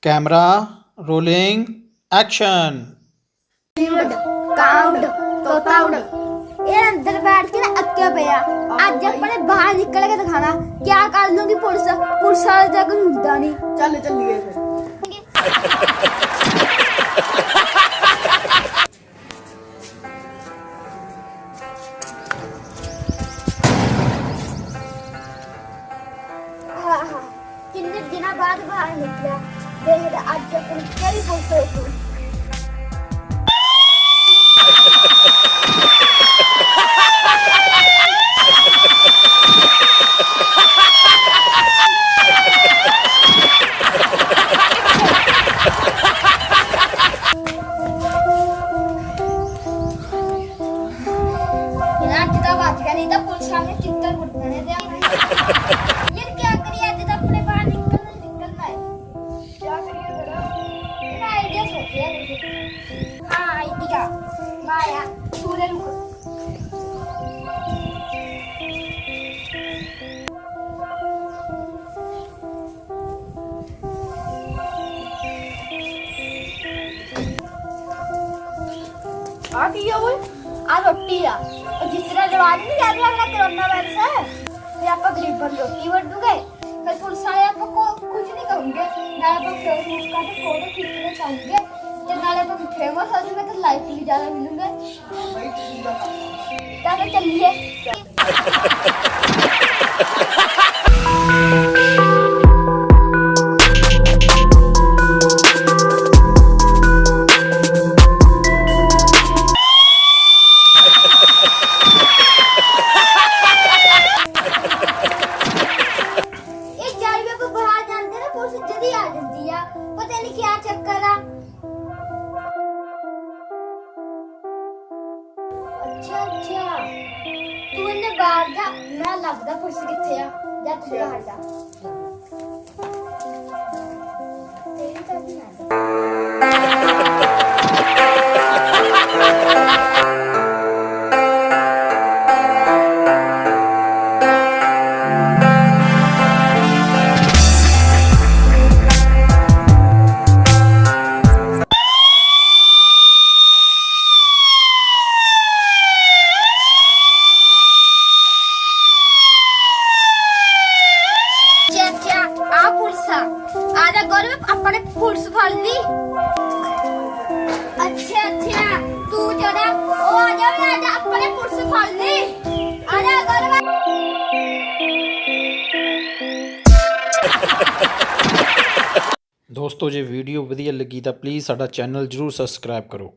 Camera rolling action. तोता उड़ ये अंदर बैठ के ना अक्के पिया आज अपने बाहर निकल के दिखाना क्या कर लूंगी पुलिस वाले जगह मुद्दा नहीं चल चलिए फिर। कितने दिन बाद बाहर निकला देख आज अपन क्या बोलते हो नहीं तो पुलिस सामने चित्तर उठने दे ये क्या करिए आज तो अपने बाहर निकलना है क्या करिए जरा ना आईडिया सोचिए हां आईडिया माया सूर्य रुक आ किया वो आ रोटी आ जिस तरह जवाब नहीं जा रहा है कोरोना वायरस है फिर आप गरीब पर रोटी वोट दोगे फिर पुलिस वाले आपको कुछ नहीं कहोगे ना आप फेसबुक का तो फोटो खींचने चाहोगे जब नाले पर फेमस हो जाओगे तो लाइक भी ज्यादा मिलेंगे क्या चलिए पता नहीं क्या चक्कर है अच्छा तू इन्हें बाहर जा मैं लगदा पुलिस किथे आ जा तू बाहर जा तेरी तरफ आजा गौरव अपने पुलिस फड़ ली अच्छा तू जरा ओ आजा अपने पुलिस फड़ ली आजा गौरव दोस्तों जे वीडियो वधिया लगी तो प्लीज़ साडा चैनल जरूर सबसक्राइब करो।